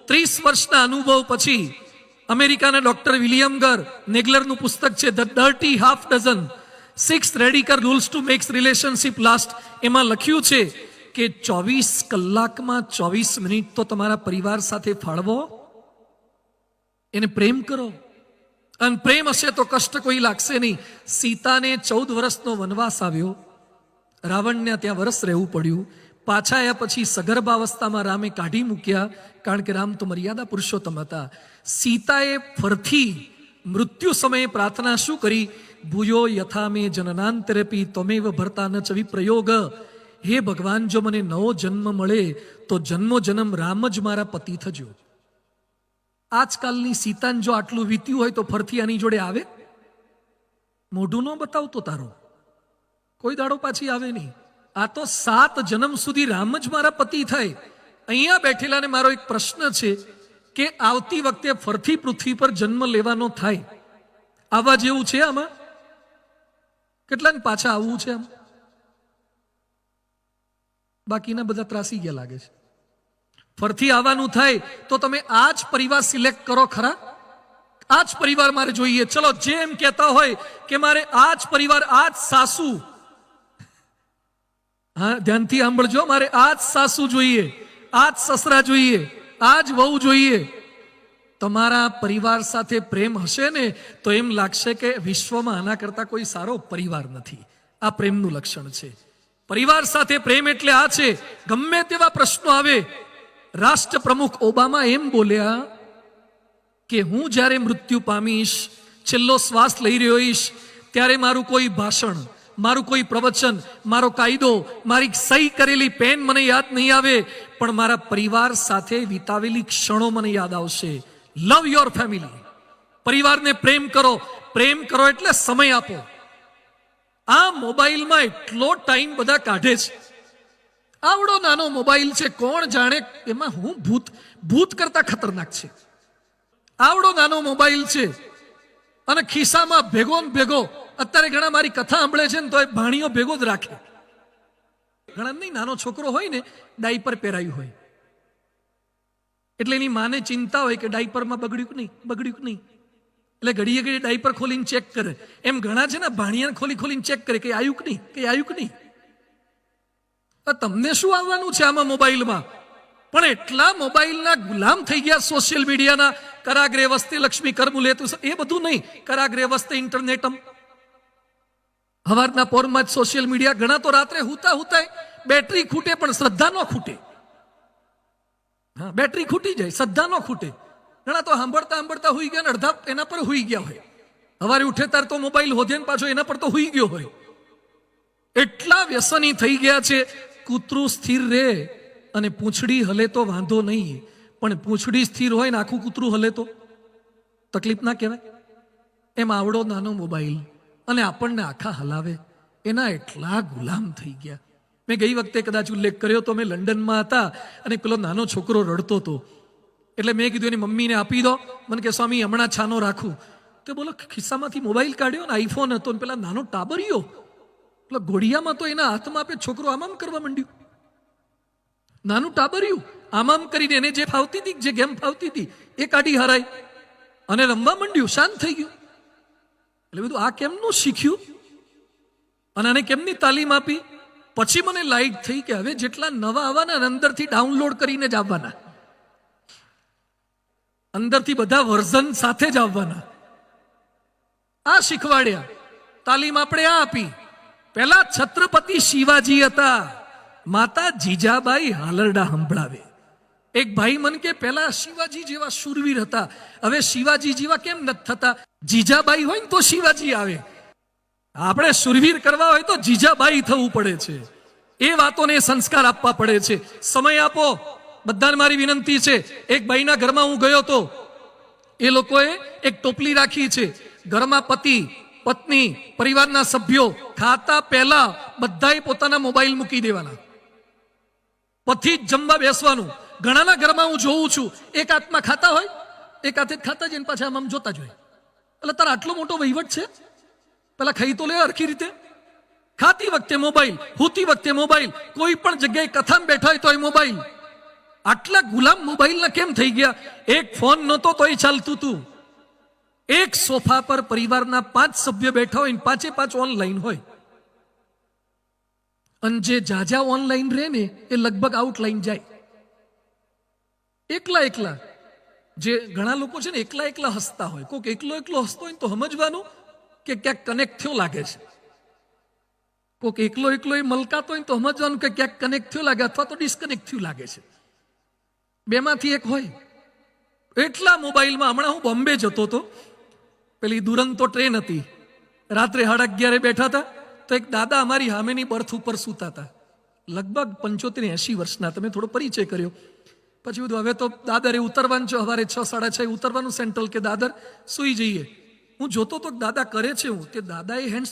30 વર્ષના અનુભવ પછી અમેરિકાના ડોક્ટર વિલિયમ નેગલરનું પુસ્તક છે the dirty half dozen 6 radical rules to makes relationship last, એમાં લખ્યું છે કે 24 કલાકમાં 24 મિનિટ તો તમારા પરિવાર સાથે ફાળવો, એને પ્રેમ કરો. અને પ્રેમ હશે તો કષ્ટ કોઈ લાગશે નહીં. સીતાને 14 વર્ષનો વનવાસ આવ્યો, રાવણને ત્યાં વર્ષ રહેવું પડ્યું. પાછા આવ્યા પછી સગર્ભાવસ્થામાં રામે કાઢી મૂક્યા, કારણ કે રામ તો મર્યાદા પુરુષોત્તમ હતા. સીતાએ ફરથી મૃત્યુ સમયે પ્રાર્થના શું કરી? ભૂયો યથા મે જનનાંતરેપી ત્વમેવ ભર્તા ન ચ વિપ્રયોગ. હે ભગવાન, જો મને નવો જન્મ મળે તો જન્મો જન્મ રામ જ મારા પતિ થજો. આજકાલની સીતાને જો આટલું વીત્યું હોય તો ફરથી આની જોડે આવે? મોઢું ન બતાવતો તારો, કોઈ દાડો પાછી આવે નહીં. આ તો 7 જન્મ સુધી રામ જ મારા પતિ થાય. અહીંયા બેઠેલાને મારો એક પ્રશ્ન છે કે આવતી વખતે ફરથી પૃથ્વી પર જન્મ લેવાનો થાય, આવવા જેવું છે આમાં? કેટલાને પાછા આવવું છે આમ? બાકીના બધા ત્રાસી ગયા લાગે છે. ફરથી આવવાનું થાય તો તમે આ જ પરિવાર સિલેક્ટ કરો ખરા? આ જ પરિવાર મારે જોઈએ. ચલો, જેમ કહેતા હોય કે મારે આ જ પરિવાર, આ જ સાસુ, હા ધ્યાનથી સાંભળજો, મારે આ જ સાસુ જોઈએ, આ જ સસરા જોઈએ, આ જ વહુ જોઈએ. તમારા પરિવાર સાથે પ્રેમ હશે ને તો એમ લાગશે કે વિશ્વમાં આના કરતા કોઈ સારો પરિવાર નથી. આ પ્રેમનું લક્ષણ છે. પરિવાર સાથે પ્રેમ એટલે આ છે. ગમે તેવા પ્રશ્નો આવે, રાષ્ટ્ર પ્રમુખ ઓબામા એમ બોલ્યા કે હું જ્યારે મૃત્યુ પામીશ, છેલ્લો શ્વાસ લઈ રહ્યો હોઈશ, ત્યારે મારું કોઈ ભાષણ, મારું કોઈ પ્રવચન, મારો કાયદો, મારી સહી કરેલી પેન મને યાદ નહીં આવે, પણ મારા પરિવાર સાથે વિતાવેલી ક્ષણો મને યાદ આવશે. લવ યોર ફેમિલી. પરિવારને પ્રેમ કરો. પ્રેમ કરો એટલે સમય આપો. આ મોબાઈલમાં એટલો ટાઈમ બધા કાઢે છે. આવડો નાનો મોબાઈલ છે, કોણ જાણે એમાં હું ભૂત કરતા ખતરનાક છે. આવડો નાનો મોબાઈલ છે અને ખિસ્સામાં ભેગો ને ભેગો. અત્યારે ઘણા મારી કથા સાંભળે છે ને તો એ ભાણીઓ ભેગો જ રાખે. ઘણા નહીં, નાનો છોકરો હોય ને ડાયપર પહેરાયું હોય એટલે એની માને ચિંતા હોય કે ડાયપરમાં બગડ્યું નહીં, એટલે ઘડીએ ઘડીએ ડાયપર ખોલીને ચેક કરે. એમ ઘણા છે ને ભાણિયાને ખોલીને ચેક કરે કે આવ્યું કે નહીં. તમને શું આવવાનું છે આમાં મોબાઈલમાં? પણ એટલા મોબાઈલના ગુલામ થઈ ગયા, સોશિયલ મીડિયાના. કરાગ્રે વસ્તે લક્ષ્મી કરમુલે, એ બધું નહીં. કરાગ્રે વસ્તે ઇન્ટરનેટમ. હવારના પોરમાં જ સોશિયલ મીડિયા. ઘણા તો રાત્રે હુતા બેટરી ખૂટે પણ શ્રદ્ધા ન ખૂટે. હા, બેટરી ખૂટી જાય, શ્રદ્ધા ન ખૂટે. ઘણા તો સાંભળતા હુઈ ગયા ને અડધા એના પર હુઈ ગયા હોય. હવારે ઉઠે તાર તો મોબાઈલ હોધે ને પાછો એના પર તો હુઈ ગયો હોય. એટલા વ્યસની થઈ ગયા છે. કૂતરું સ્થિર રહે અને પૂંછડી હલે તો વાંધો નહીં, પણ પૂંછડી સ્થિર હોય ને આખું કૂતરું હલે તો તકલીફ ના કહેવાય? એમ આવડો નાનો મોબાઈલ અને આપણને આખા હલાવે. એના એટલા ગુલામ થઈ ગયા. મેં ગઈ વખતે કદાચ ઉલ્લેખ કર્યો તો, મેં લંડનમાં હતા અને પેલો નાનો છોકરો રડતો હતો. એટલે મેં કીધું એની મમ્મીને આપી દો. મને કે સ્વામી હમણાં છાનો રાખું. તો બોલો ખિસ્સામાંથી મોબાઈલ કાઢ્યો ને આઈફોન હતો ને પેલા નાનો ટાબરિયો પેલા ઘોડિયામાં તો એના હાથમાં આપે. છોકરો આમામ કરવા માંડ્યું. નાનું ટાબરિયું આમામ કરીને એને જે ફાવતી હતી, જે ગેમ ફાવતી હતી એ કાઢી હરાય અને રમવા માંડ્યું. શાંત થઈ ગયું. એટલે બધું આ કેમનું શીખ્યું અને આને કેમની તાલીમ આપી? પછી મને લાઈટ થઈ કે હવે જેટલા નવા આવવાના અંદરથી ડાઉનલોડ કરીને જ આવવાના, અંદરથી બધા વર્ઝન સાથે જ આવવાના. આ શીખવાડ્યા. તાલીમ આપણે આ આપી. પહેલા છત્રપતિ શિવાજી હતા, માતા જીજાબાઈ હાલરડા સંભળાવે. એક ભાઈ મન કે પહેલા શિવાજી જેવા શૂરવીર હતા, હવે શિવાજી જેવા કેમ નથી થતા? જીજાબાઈ હોય ને તો શિવાજી આવે. આપણે શૂરવીર કરવા હોય તો જીજાબાઈ થવું પડે છે. એ વાતોને સંસ્કાર આપવા પડે છે. સમય આપો. બધાને મારી વિનંતી છે. એક ભાઈના ઘરમાં હું ગયો તો, એ લોકોએ એક ટોપલી રાખી છે. ઘરમાં પતિ, પત્ની, પરિવારના સભ્યો ખાતા પહેલા બધાએ પોતાના મોબાઈલ મૂકી દેવાના, પછી જ જમવા બેસવાનું. ઘણાના ઘરમાં હું જોઉં છું, એક હાથમાં ખાતા હોય, એક હાથે ખાતા જઈને પાછા આમ જોતા જ હોય. એટલે તારા આટલો મોટો વહીવટ છે? પેલા ખાઈ તો લે હરખી રીતે. ખાતી વખતે મોબાઈલ, હુતી વખતે મોબાઈલ, કોઈ પણ જગ્યાએ કથામાં બેઠા હોય તો એ મોબાઈલ. આટલા ગુલામ મોબાઈલના કેમ થઈ ગયા? એક ફોન નહોતો તોય ચાલતું હતું. એક સોફા પર પરિવારના 5 સભ્ય બેઠા હોય, 5 ઓનલાઈન હોય, અને જે જાજા ઓનલાઈન રહે ને એ લગભગ આઉટલાઈન જાય. એકલા જે ઘણા લોકો છે ને એકલા હસતા હોય, કોઈક એકલો હસતો હોય તો સમજવાનું કે ક્યાંક કનેક્ટ થયો લાગે છે. કોઈક એકલો એ મલકાતો હોય તો સમજવાનું કે ક્યાંક કનેક્ટ થયો લાગે, અથવા તો ડિસ્કનેક્ટ થયું લાગે છે. બેમાંથી એક હોય. એટલા મોબાઈલમાં. હમણાં હું બોમ્બે જતો હતો, પેલી દુરંતો ટ્રેન હતી, રાત્રે 11:30 બેઠા હતા, તો એક દાદા અમારી સામેની બર્થ ઉપર સૂતા હતા, લગભગ 75-80 વર્ષના. તમે થોડો પરિચય કર્યો, પછી બધું હવે તો દાદરે ઉતરવાનું છે, સવારે 6-6:30 ઉતરવાનું સેન્ટ્રલ, કે દાદર સૂઈ જઈએ. હું જોતો તો દાદા કરે છે હું, કે દાદાએ હેન્ડ્સ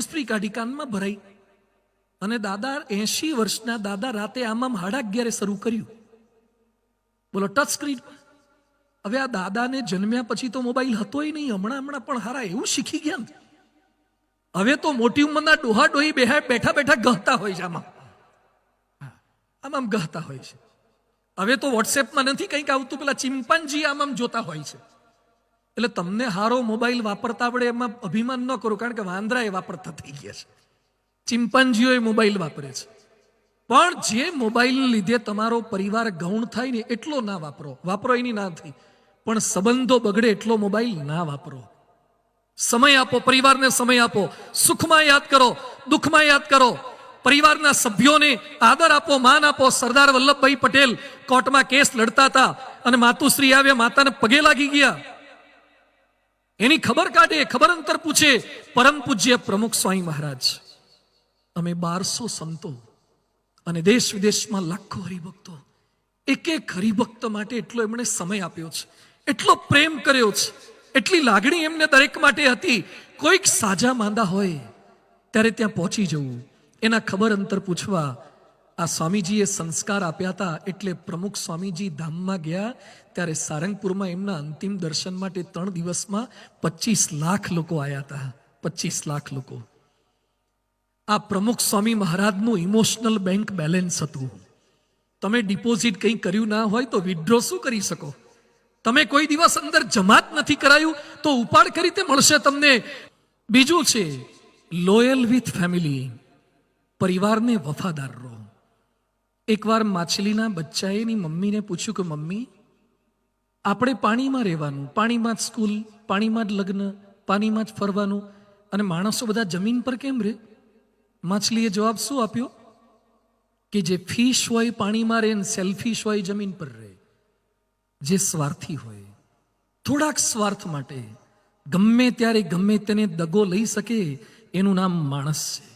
ફ્રી કાઢી કાનમાં ભરાઈ, અને દાદા 80 વર્ષના દાદા રાતે આમ 11:30 શરૂ કર્યું. બોલો, ટચ સ્ક્રીન. હવે આ દાદાને જન્મ્યા પછી તો મોબાઈલ હતોય નહીં, હમણાં પણ હારા એવું શીખી ગયા ને. હવે તો મોટી ઉંમરના ડોહા ડોહી બેઠા ગહતા હોય છે, આમ ગહતા હોય છે. હવે તો વોટ્સએપમાં નથી કંઈક આવતું, પેલા ચિમ્પાન્જી આમ જોતા હોય છે. એટલે તમને હારો મોબાઈલ વાપરતા આવડે એમાં અભિમાન ન કરો, કારણ કે વાંદરા એ વાપરતા થઈ ગયા છે, ચિમ્પાન્જીઓ એ મોબાઈલ વાપરે છે. પણ જે મોબાઈલને લીધે તમારો પરિવાર ગૌણ થાય ને એટલો ના વાપરો એની ના થઈ, પણ સંબંધો બગડે એટલો મોબાઈલ ના વાપરો. સમય આપો, પરિવારને સમય આપો. સુખમાં યાદ કરો, દુઃખમાં યાદ કરો. પરિવારના સભ્યોને આદર આપો, માન આપો. સરદાર વલ્લભભાઈ પટેલ કોર્ટમાં કેસ લડતા હતા, અને માતુશ્રી આવ્યા, માતાને પગે લાગી ગયા. એની ખબર કાઢે, ખબર અંતર પૂછે. પરમ પૂજ્ય પ્રમુખ સ્વામી મહારાજ, અમે 1200 સંતો અને દેશ વિદેશમાં લાખો હરિભક્તો, એક હરિભક્ત માટે એટલો એમણે સમય આપ્યો છે, એટલો પ્રેમ કર્યો છે, એટલી લાગણી એમને દરેક માટે હતી. કોઈક સાજા માંદા હોય ત્યારે ત્યાં પહોંચી જવું, એના ખબર અંતર પૂછવા. આ સ્વામીજીએ સંસ્કાર આપ્યા હતા, એટલે પ્રમુખ સ્વામીજી ધામમાં ગયા ત્યારે સારંગપુરમાં એમના અંતિમ દર્શન માટે 3 દિવસમાં 25 લાખ લોકો આવ્યા હતા. 25 લાખ લોકો. આ પ્રમુખ સ્વામી મહારાજનું ઇમોશનલ બેંક બેલેન્સ હતું. તમે ડિપોઝિટ કંઈ કર્યું ના હોય તો વિથડ્રો શું કરી શકો? તમે કોઈ દિવસ અંદર જમાત નથી કરાયું તો ઉપાડ કરી રીતે મળશે તમને. બીજું છે લોયલ વિથ ફેમિલી, પરિવારને વફાદાર રહો. એકવાર માછલીના બચ્ચાએ એની મમ્મીને પૂછ્યું કે મમ્મી, આપણે પાણીમાં રહેવાનું, પાણીમાં જ સ્કૂલ, પાણીમાં જ લગ્ન, પાણીમાં જ ફરવાનું, અને માણસો બધા જમીન પર કેમ રહે? માછલીએ જવાબ શું આપ્યો? કે જે ફિશ હોય પાણીમાં રહે ને સેલ્ફિશ હોય જમીન પર રહે. જે સ્વાર્થી હોય, થોડાક સ્વાર્થ માટે ગમે ત્યારે ગમે તેને દગો લઈ શકે, એનું નામ માણસ છે.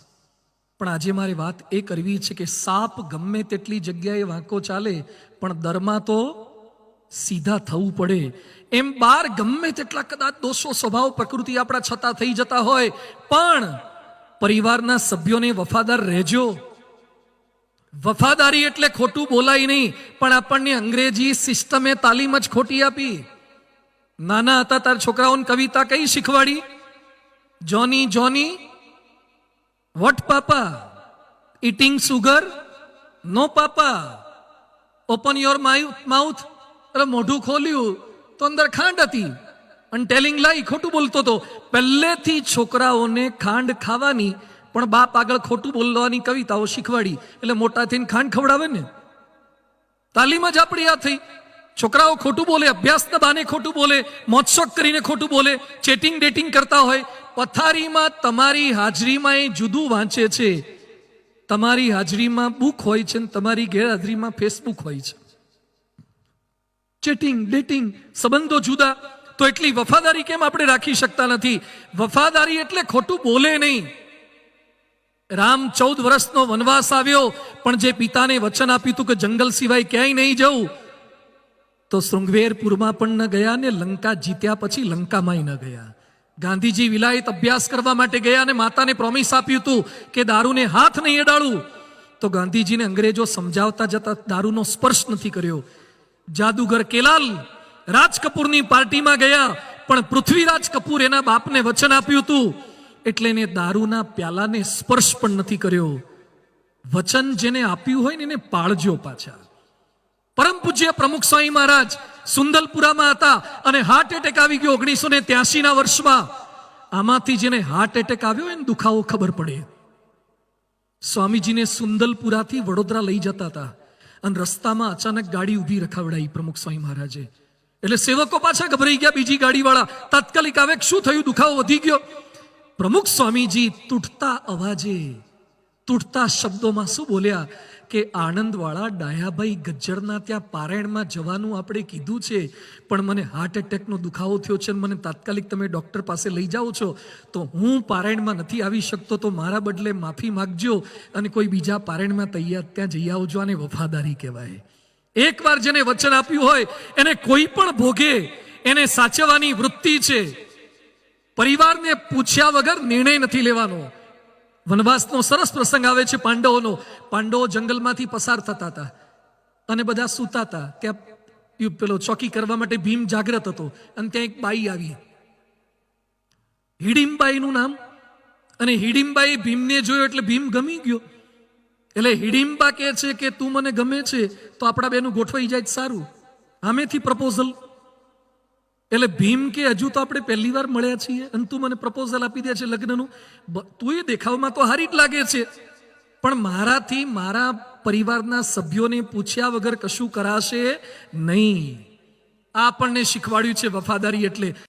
પણ આજે મારે વાત એ કરવી છે કે સાપ ગમે તેટલી જગ્યાએ વાંકો ચાલે, પણ દરમાં તો સીધા થવું પડે. એમ બહાર ગમે તેટલા કદાચ દોષો, સ્વભાવ, પ્રકૃતિ આપણા છતાં થઈ જતા હોય, પણ પરિવારના સભ્યોને વફાદાર રહેજો. વફાદારી એટલે ખોટું બોલાય નહીં, પણ આપણને અંગ્રેજી સિસ્ટમે તાલીમ જ ખોટી આપી. નાના હતા તાર છોકરાઓને કવિતા કઈ શીખવાડી? Johnny Johnny what papa, eating sugar no papa, open your mouth. મોઢું ખોલ્યું તો અંદર ખાંડ હતી, અને ટેલિંગ લાઈ, ખોટું બોલતો હતો. પહેલેથી છોકરાઓને ખાંડ ખાવાની પણ બાપ આગળ ખોટું બોલવાની કવિતાઓ શીખવાડી, એટલે મોટા થઈને ખાંડ ખવડાવે ને. તાલીમ જ આપણી આ થઈ. છોકરાઓ ખોટું બોલે, અભ્યાસના બાને ખોટું બોલે, મોજશોખ કરીને ખોટું બોલે, ચેટિંગ ડેટિંગ કરતા હોય. પથારીમાં તમારી હાજરીમાં એ જુદું વાંચે છે. તમારી હાજરીમાં બુક હોય છે ને તમારી ગેરહાજરીમાં ફેસબુક હોય છે. ચેટિંગ ડેટિંગ, સંબંધો જુદા. તો એટલી વફાદારી કેમ આપણે રાખી શકતા નથી? વફાદારી એટલે ખોટું બોલે નહીં. રામ 14 વર્ષનો વનવાસ આવ્યો, પણ જે પિતાને વચન આપ્યું હતું કે જંગલ સિવાય ક્યાંય નહીં જવું, તો શૃંગવેરપુરમાં પણ ન ગયા, ને લંકા જીત્યા પછી લંકામાંય ન ગયા. ગાંધીજી વિલાયત અભ્યાસ કરવા માટે ગયા, અને માતાને પ્રોમિસ આપ્યું હતું કે દારૂને હાથ નહીં અડાડું. તો ગાંધીજીને અંગ્રેજો સમજાવતા જતા દારૂનો સ્પર્શ નથી કર્યો. જાદુગર કેલાલ રાજ કપૂરની પાર્ટીમાં ગયા, પણ પૃથ્વીરાજ કપૂર એના બાપને વચન આપ્યું હતું, એટલે એને દારૂના પ્યાલાને સ્પર્શ પણ નથી કર્યો. વચન જેને આપ્યું હોય ને એને પાળજો પાછા. પરમ પૂજ્ય પ્રમુખ સ્વામી મહારાજ સુંદલપુરામાં હતા અને હાર્ટ એટેક આવી ગયો 1983 વર્ષમાં. આમાંથી જેને હાર્ટ એટેક આવ્યો એને દુખાવો ખબર પડે. સ્વામીજીને સુંદલપુરાથી વડોદરા લઈ જતા હતા અને રસ્તામાં અચાનક ગાડી ઊભી રખાવડાઈ પ્રમુખ સ્વામી મહારાજે. એટલે સેવકો પાછા ગભરાઈ ગયા, બીજી ગાડીવાળા તાત્કાલિક આવે, શું થયું, દુખાવો વધી ગયો. પ્રમુખ સ્વામીજી તૂટતા અવાજે, તૂટતા શબ્દોમાં શું બોલ્યા કે આણંદવાળા ડાયાભાઈ ગજ્જરના ત્યાં પારાયણમાં જવાનું આપણે કીધું છે, પણ મને હાર્ટ એટેકનો દુખાવો થયો છે, મને તાત્કાલિક તમે ડૉક્ટર પાસે લઈ જાઓ છો, તો હું પારાયણમાં નથી આવી શકતો, તો મારા બદલે માફી માગજો અને કોઈ બીજા પારાયણમાં ત્યાં જઈ આવજો. આને વફાદારી કહેવાય. એકવાર જેને વચન આપ્યું હોય એને કોઈ પણ ભોગે એને સાચવવાની વૃત્તિ છે. પરિવારને પૂછ્યા વગર નિર્ણય નથી લેવાનો. વનવાસનો સરસ પ્રસંગ આવે છે પાંડવોનો. પાંડવો જંગલમાંથી પસાર થતા હતા અને બધા સૂતા હતા. ત્યાં પેલો ચોકી કરવા માટે ભીમ જાગ્રત હતો અને ત્યાં એક બાઈ આવી, હિડીમ્બાઈનું નામ. અને હિડીમ્બાઈ ભીમને જોયો એટલે ભીમ ગમી ગયો. એટલે હિડીમ્બા કહે છે કે તું મને ગમે છે તો આપણા બેનું ગોઠવાઈ જાય સારું, આમેથી પ્રપોઝલ. એટલે ભીમ કે હજુ તો આપણે પહેલી વાર મળ્યા છીએ અને તું મને પ્રપોઝલ આપી દે છે લગ્નનું. તું એ દેખાવમાં તો હારી જ લાગે છે, પણ મારાથી મારા પરિવારના સભ્યોને પૂછ્યા વગર કશું કરાશે નહીં. આ આપણને શીખવાડ્યું છે વફાદારી એટલે.